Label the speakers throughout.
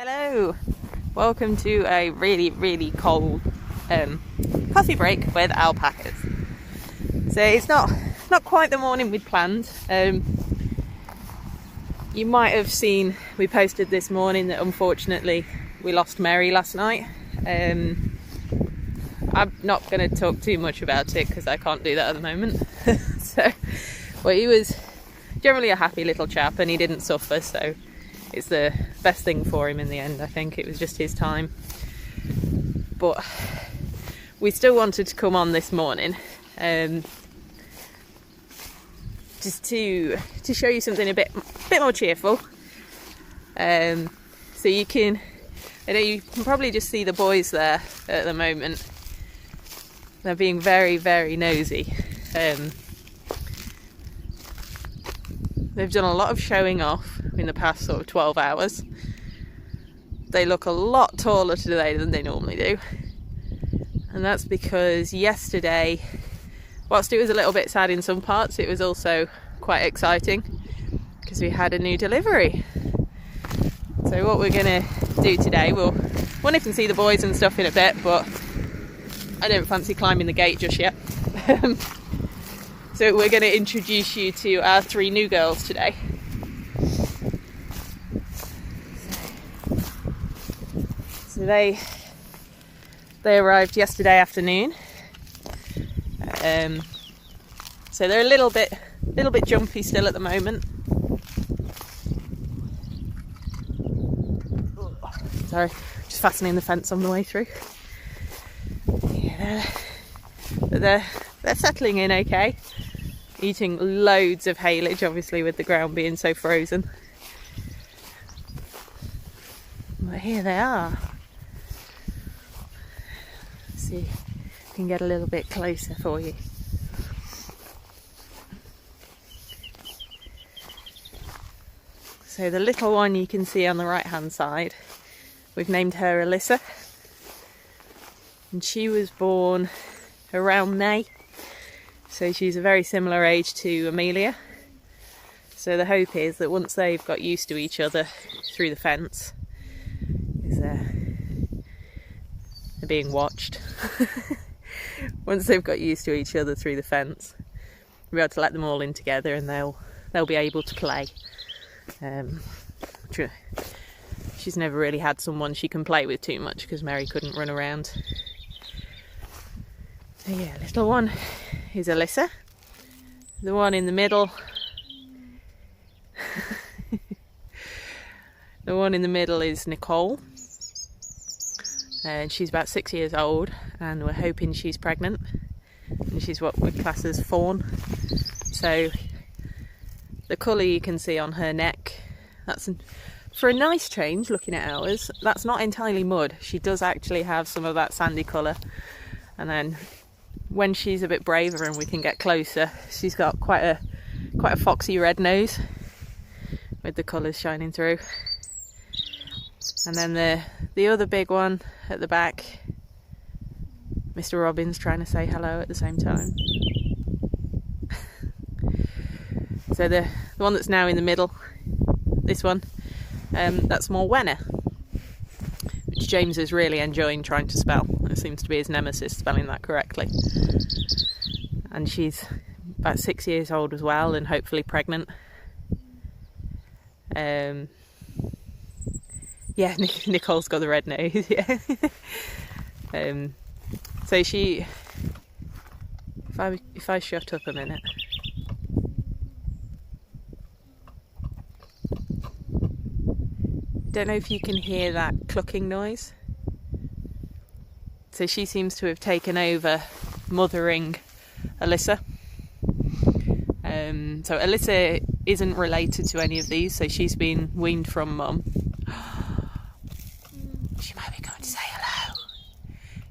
Speaker 1: Hello, welcome to a really cold coffee break with alpacas. So it's not quite the morning we'd planned. You might have seen we posted this morning that unfortunately we lost Mary last night. I'm not going to talk too much about it because I can't do that at the moment. Well, he was generally a happy little chap and he didn't suffer, so it's the best thing for him in the end. I think it was just his time, but we still wanted to come on this morning just to show you something a bit more cheerful. So you can probably just see the boys there at the moment. They're being very nosy. They've done a lot of showing off in the past sort of 12 hours. They look a lot taller today than they normally do. And that's because yesterday, whilst it was a little bit sad in some parts, it was also quite exciting because we had a new delivery. So what we're going to do today, we'll nip and see the boys and stuff in a bit, but I don't fancy climbing the gate just yet. So we're going to introduce you to our 3 new girls today. So they arrived yesterday afternoon. So they're a little bit jumpy still at the moment. Sorry, just fastening the fence on the way through. Yeah, but they're settling in okay. Eating loads of haylage, obviously with the ground being so frozen. But here they are. Let's see if I can get a little bit closer for you. So the little one you can see on the right hand side, we've named her Alyssa. And she was born around May. So she's a very similar age to Amelia. So the hope is that once they've got used to each other through the fence, they're being watched. Once they've got used to each other through the fence, we'll be able to let them all in together and they'll be able to play. She's never really had someone she can play with too much because Mary couldn't run around. So yeah, little one is Alyssa. The one in the middle, the one in the middle is Nicole. And she's about 6 years old and we're hoping she's pregnant. And she's what we class as fawn. So the colour you can see on her neck, for a nice change looking at ours, that's not entirely mud. She does actually have some of that sandy colour. And then when she's a bit braver and we can get closer, she's got quite a foxy red nose with the colours shining through. And then the other big one at the back, Mr. Robin's trying to say hello at the same time. So the one that's now in the middle, this one, that's Morwenna, which James is really enjoying trying to spell. It seems to be his nemesis spelling that correctly. And she's about 6 years old as well and hopefully pregnant. Yeah, Nicole's got the red nose, yeah. So she, if I shut up a minute. Don't know if you can hear that clucking noise. So she seems to have taken over mothering Alyssa. So Alyssa isn't related to any of these, so she's been weaned from mum. She might be going to say hello.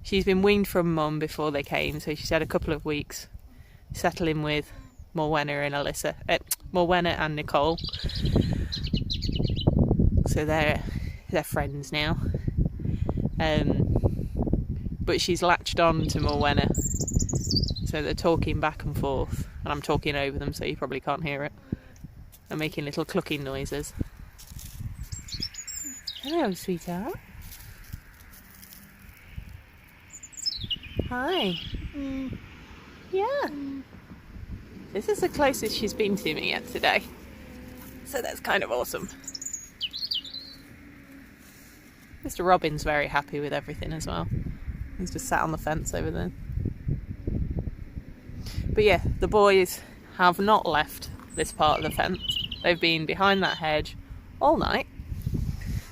Speaker 1: She's been weaned from mum before they came, so she's had a couple of weeks settling with Morwenna and Alyssa, Morwenna and Nicole. So they're friends now. But she's latched on to Morwenna, so they're talking back and forth, and I'm talking over them so you probably can't hear it. They're making little clucking noises. Hello, sweetheart. Hi. Yeah. This is the closest she's been to me yet today. So that's kind of awesome. Mr. Robin's very happy with everything as well. He's just sat on the fence over there. But yeah, the boys have not left this part of the fence. They've been behind that hedge all night.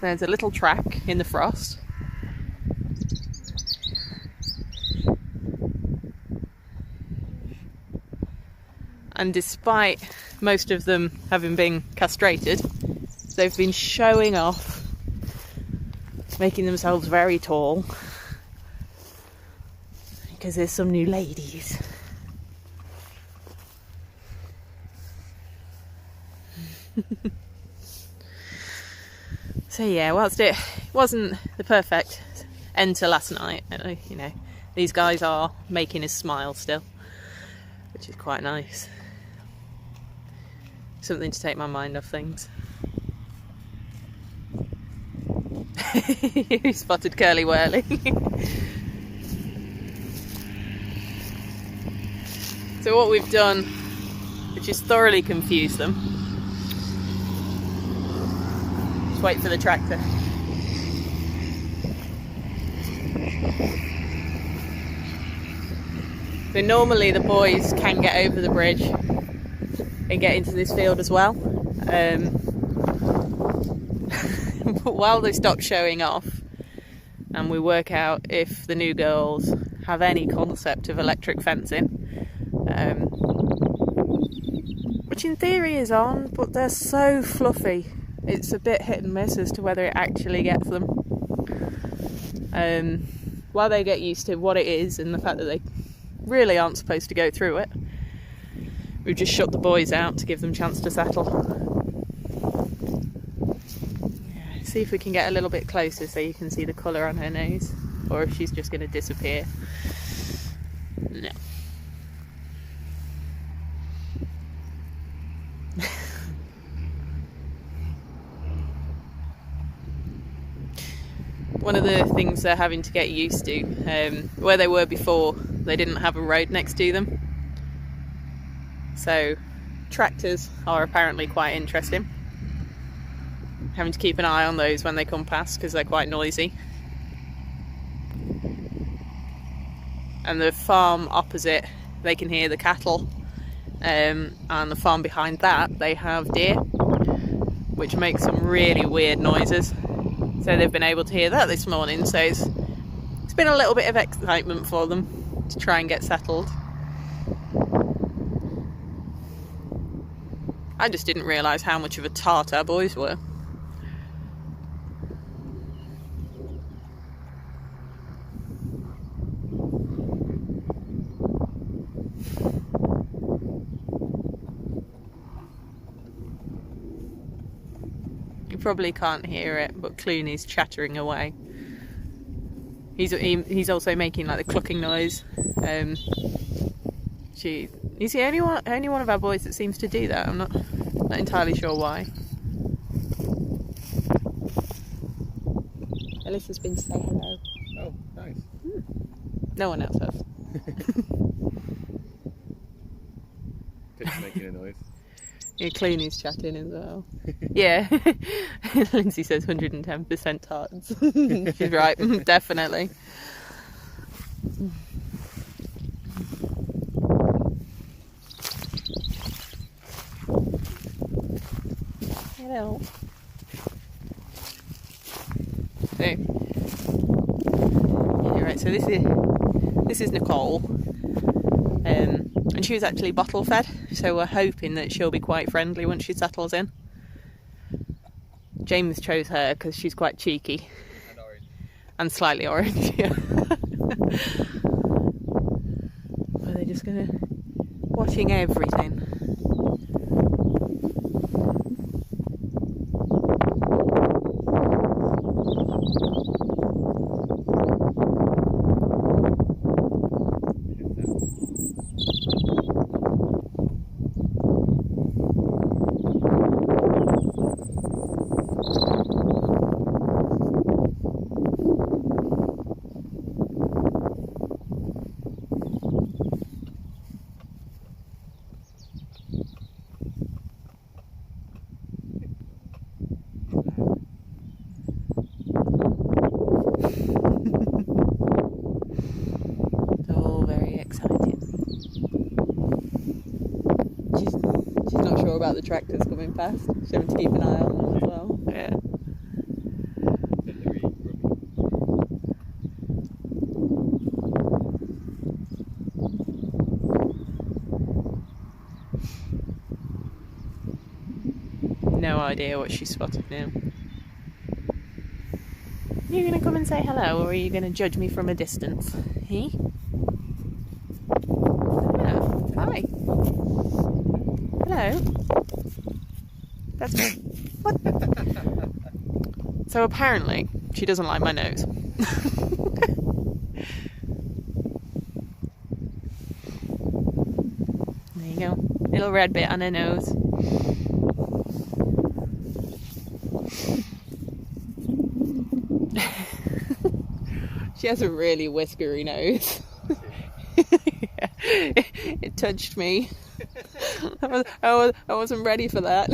Speaker 1: There's a little track in the frost. And despite most of them having been castrated, they've been showing off, making themselves very tall, because there's some new ladies. So yeah, whilst it wasn't the perfect end to last night, you know, these guys are making us smile still, which is quite nice. Something to take my mind off things. You spotted Curly Whirly. So what we've done, which has thoroughly confused them, just wait for the tractor. So normally the boys can get over the bridge and get into this field as well. But while they stop showing off and we work out if the new girls have any concept of electric fencing, which in theory is on, but they're so fluffy, it's a bit hit and miss as to whether it actually gets them. While they get used to what it is and the fact that they really aren't supposed to go through it, we've just shut the boys out to give them a chance to settle. Yeah, see if we can get a little bit closer so you can see the colour on her nose, or if she's just going to disappear. No. One of the things they're having to get used to, where they were before, they didn't have a road next to them. So tractors are apparently quite interesting. Having to keep an eye on those when they come past because they're quite noisy. And the farm opposite, they can hear the cattle. And the farm behind that, they have deer, which makes some really weird noises. So they've been able to hear that this morning. So it's been a little bit of excitement for them to try and get settled. I just didn't realise how much of a tart our boys were. You probably can't hear it, but Clooney's chattering away. He's also making like the clucking noise. He's the only one of our boys that seems to do that. I'm not entirely sure why. Alyssa's been saying hello.
Speaker 2: Oh, nice.
Speaker 1: No one else has.
Speaker 2: Just making a noise.
Speaker 1: Yeah, Clooney's chatting as well. Yeah. Lindsay says 110% tarts. She's right, definitely. Hello. So, yeah, right. So this is Nicole, and she was actually bottle fed. So we're hoping that she'll be quite friendly once she settles in. James chose her because she's quite cheeky
Speaker 2: And orange.
Speaker 1: and slightly orange. Yeah. Are they just watching everything? about the tractors coming past. So I'm having to keep an eye on them as well. Yeah.
Speaker 2: Then they're really grubby.
Speaker 1: No idea what she spotted now. Are you going to come and say hello, or are you going to judge me from a distance? He? Oh, hi. Hello. That's me. What? So apparently, she doesn't like my nose. There you go. Little red bit on her nose. She has a really whiskery nose. Yeah. It touched me. I wasn't ready for that.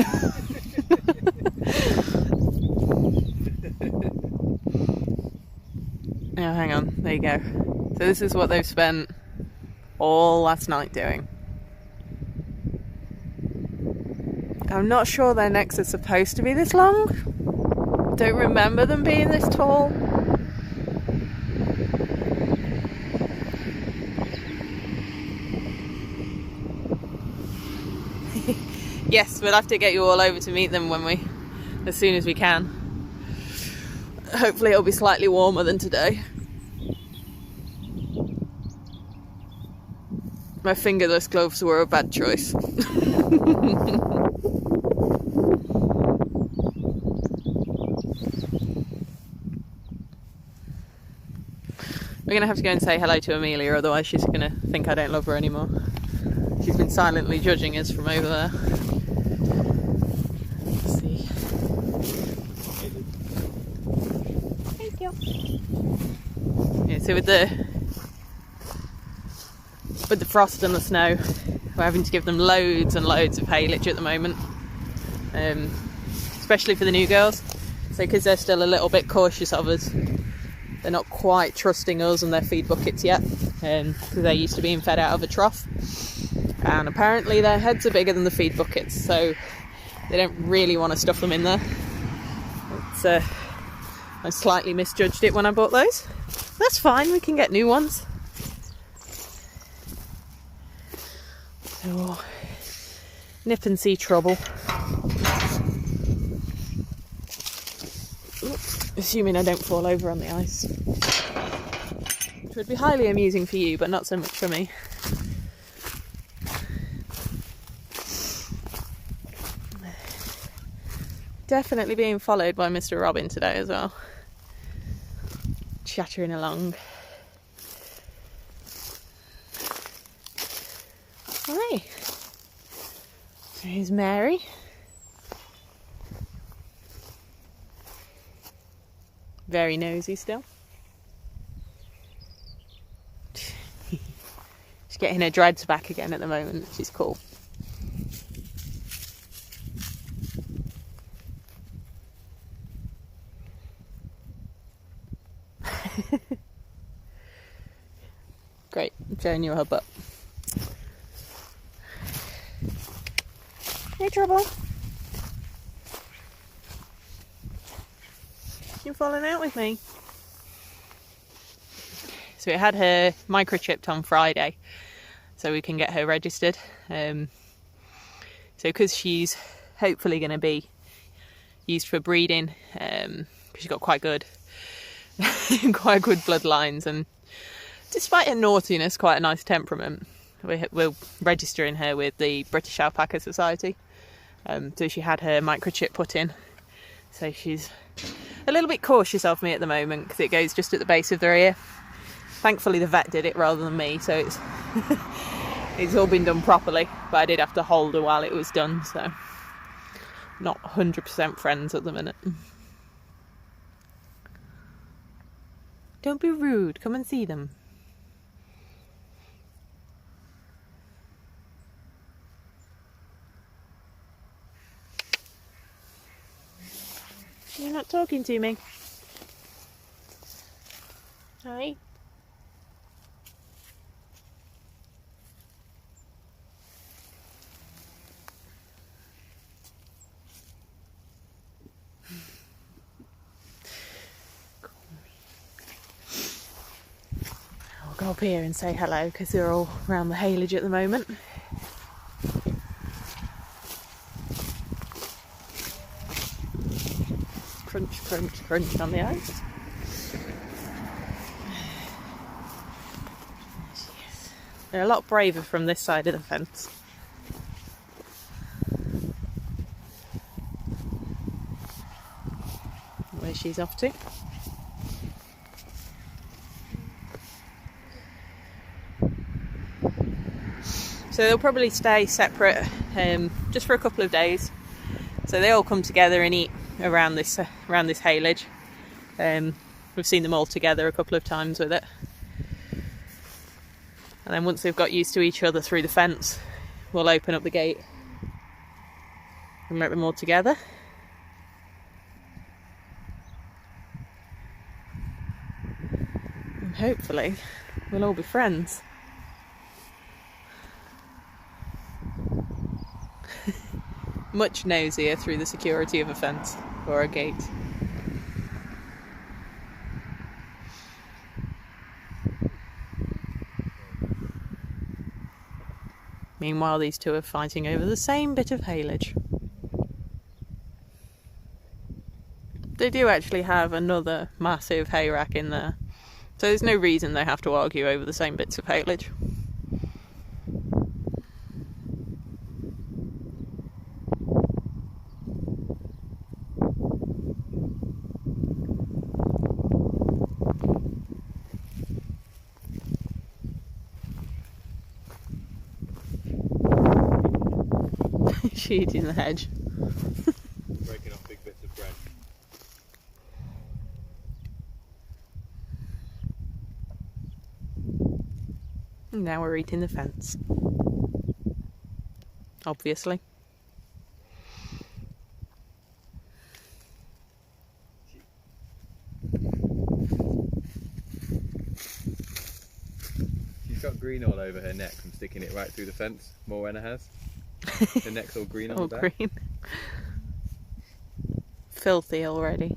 Speaker 1: Oh, hang on. There you go. So this is what they've spent all last night doing. I'm not sure their necks are supposed to be this long. Don't remember them being this tall. Yes, we'll have to get you all over to meet them as soon as we can. Hopefully it'll be slightly warmer than today. My fingerless gloves were a bad choice. We're going to have to go and say hello to Amelia, otherwise she's going to think I don't love her anymore. She's been silently judging us from over there. Let's see. Thank you. Yeah, so with the frost and the snow, we're having to give them loads and loads of haylage at the moment. Especially for the new girls. So because they're still a little bit cautious of us. They're not quite trusting us and their feed buckets yet, because they're used to being fed out of a trough. And apparently their heads are bigger than the feed buckets, so they don't really want to stuff them in there. I slightly misjudged it when I bought those. That's fine, we can get new ones. So, nip and see trouble. Assuming I don't fall over on the ice. Which would be highly amusing for you, but not so much for me. Definitely being followed by Mr. Robin today as well. Chattering along. Hi. There's Mary. Very nosy still. She's getting her dreads back again at the moment. She's cool. Great, I'm showing you her butt. No trouble. You're falling out with me. So we had her microchipped on Friday, so we can get her registered. So because she's hopefully going to be used for breeding, because she's got quite good bloodlines, and despite her naughtiness, quite a nice temperament. We're registering her with the British Alpaca Society. So she had her microchip put in. So she's a little bit cautious of me at the moment because it goes just at the base of their ear. Thankfully the vet did it rather than me, so it's it's all been done properly, but I did have to hold her while it was done, so not 100% friends at the minute. Don't be rude, come and see them. You're not talking to me. Hi. pop here and say hello because they're all around the haylage at the moment. Crunch, crunch, crunch on the ice. They're a lot braver from this side of the fence. Where she's off to. So they'll probably stay separate just for a couple of days. So they all come together and eat around this haylage. We've seen them all together a couple of times with it. And then once they've got used to each other through the fence, we'll open up the gate and let them all together. And hopefully we'll all be friends. Much nosier through the security of a fence or a gate. Meanwhile, these two are fighting over the same bit of haylage. They do actually have another massive hay rack in there, so there's no reason they have to argue over the same bits of haylage. She's in the hedge.
Speaker 2: Breaking off big bits of bread.
Speaker 1: And now we're eating the fence. Obviously.
Speaker 2: She's got green all over her neck from sticking it right through the fence. Morwenna has. Her neck's all green on
Speaker 1: All
Speaker 2: the back.
Speaker 1: green. Filthy already.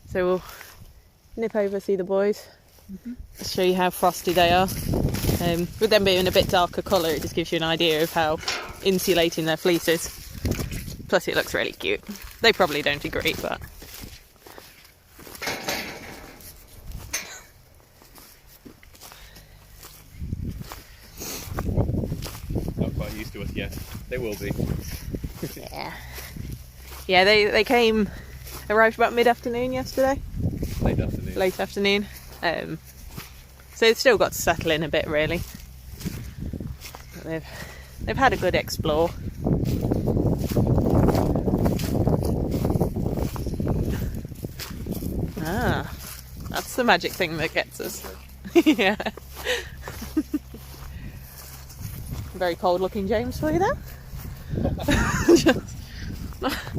Speaker 1: So we'll nip over, see the boys. I'll show you how frosty they are. With them being a bit darker colour, it just gives you an idea of how insulating their fleece is. Plus it looks really cute. They probably don't agree, but...
Speaker 2: Not quite used to us yet. They will be.
Speaker 1: Yeah. Yeah, they arrived about mid-afternoon yesterday.
Speaker 2: Late afternoon.
Speaker 1: Late afternoon. So they've still got to settle in a bit, really. But they've had a good explore. Ah, that's the magic thing that gets us. Yeah. Very cold looking James for you there.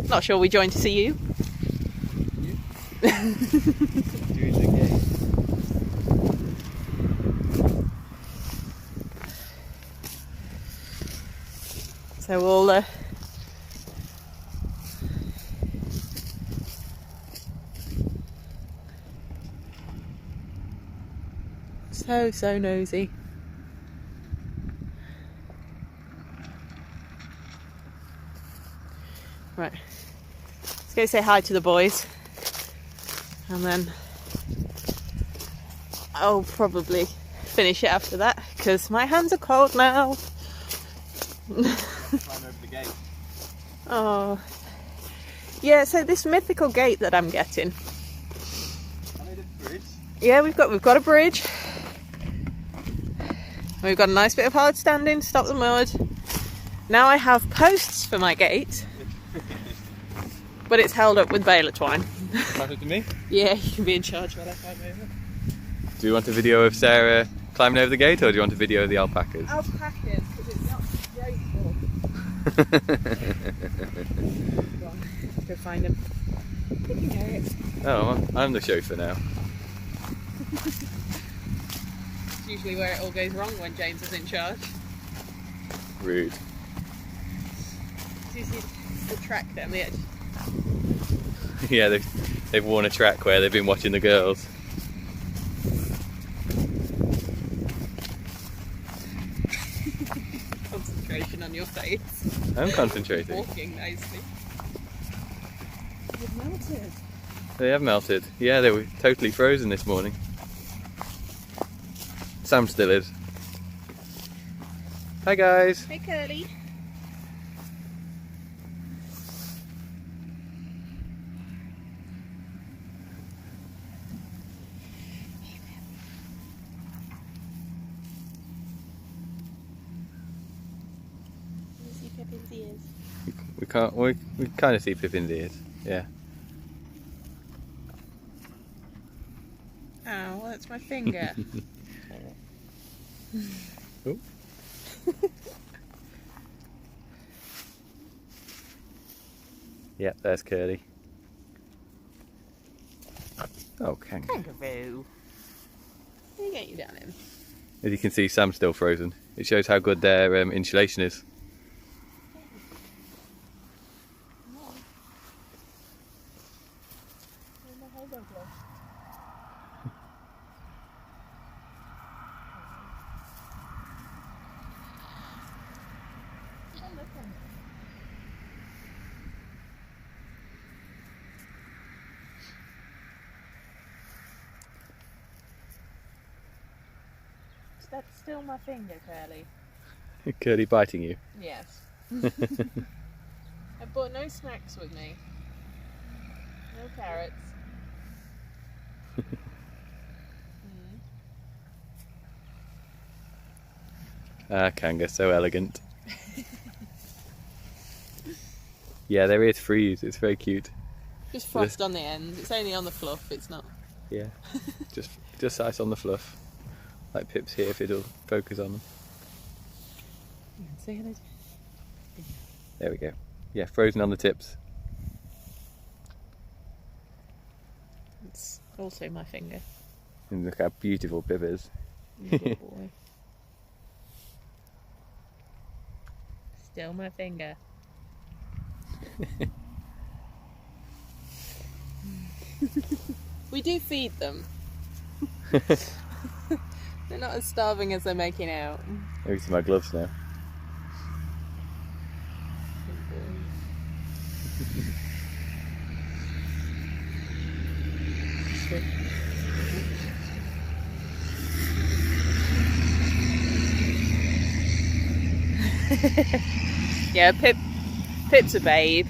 Speaker 1: Not sure we joined to see you.
Speaker 2: Doing the game.
Speaker 1: So we'll so nosy. Right, let's go say hi to the boys, and then I'll probably finish it after that because my hands are cold now.
Speaker 2: Climb over the gate.
Speaker 1: Oh, yeah. So this mythical gate that I'm getting.
Speaker 2: I made a bridge.
Speaker 1: Yeah, we've got a bridge. We've got a nice bit of hard standing to stop the mud. Now I have posts for my gate, but it's held up with baler twine.
Speaker 2: Pass it to me.
Speaker 1: Yeah, you can be in charge while I climb over.
Speaker 2: Do you want a video of Sarah climbing over the gate, or do you want a video of the alpacas?
Speaker 1: Alpacas, because it's not graceful. Go on, go find them. You can hear it.
Speaker 2: Oh, well, I'm the chauffeur now.
Speaker 1: It's usually where it all goes wrong when James is in charge.
Speaker 2: Rude.
Speaker 1: Do you see the track down the edge?
Speaker 2: Yeah, they've worn a track where they've been watching the girls.
Speaker 1: Concentration on your face.
Speaker 2: I'm concentrating.
Speaker 1: Walking nicely. They've melted.
Speaker 2: They have melted. Yeah, they were totally frozen this morning. Sam still is. Hi guys.
Speaker 1: Hey Curly. Pippin's ears.
Speaker 2: We kind of see Pippin's ears. Yeah.
Speaker 1: Oh, well, that's my finger.
Speaker 2: Oh. Yep, there's Curly. Oh, kangaroo.
Speaker 1: Kangaroo. Let me get you down in.
Speaker 2: As you can see, Sam's still frozen. It shows how good their insulation is.
Speaker 1: That's still my finger, Curly.
Speaker 2: Curly biting you.
Speaker 1: Yes. I brought no snacks with me. No carrots.
Speaker 2: Ah, Kanga, so elegant. Yeah, their ears freeze. It's very cute.
Speaker 1: Just frost on the ends. It's only on the fluff. It's not.
Speaker 2: Yeah, just ice on the fluff, like Pip's here if it'll focus on them.
Speaker 1: Say hello.
Speaker 2: There we go. Yeah, frozen on the tips.
Speaker 1: It's also my finger.
Speaker 2: And look how beautiful Pip is.
Speaker 1: Good boy. Still my finger. We do feed them. They're not as starving as they're making out.
Speaker 2: Maybe see my gloves now.
Speaker 1: Yeah, Pip's a babe.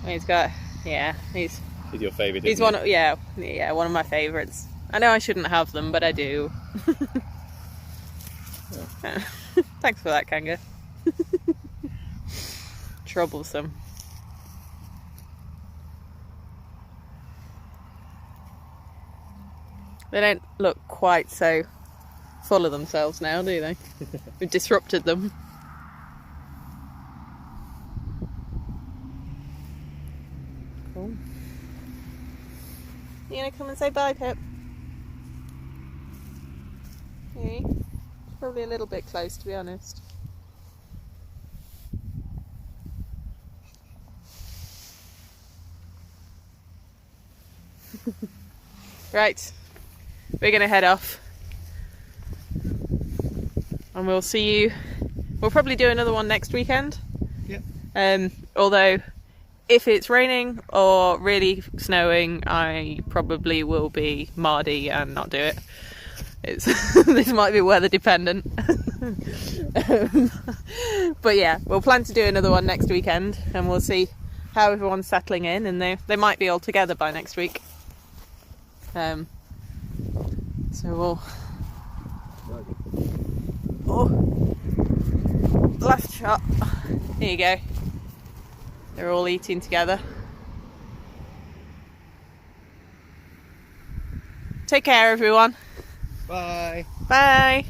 Speaker 1: He's got, yeah, he's
Speaker 2: He's your favourite.
Speaker 1: He's one of, yeah, one of my favourites. I know I shouldn't have them, but I do. Thanks for that, Kanga. Troublesome. They don't look quite so full of themselves now, do they? We've disrupted them. Cool. You gonna come and say bye, Pip? Yeah. Probably a little bit close, to be honest. Right, we're gonna head off. And we'll see you. We'll probably do another one next weekend.
Speaker 2: Yep.
Speaker 1: Although, if it's raining or really snowing, I probably will be mardy and not do it. It's this might be weather dependent. But yeah, we'll plan to do another one next weekend, and we'll see how everyone's settling in, and they might be all together by next week. So we'll. Oh, last shot. Here you go. They're all eating together. Take care, everyone.
Speaker 2: Bye.
Speaker 1: Bye.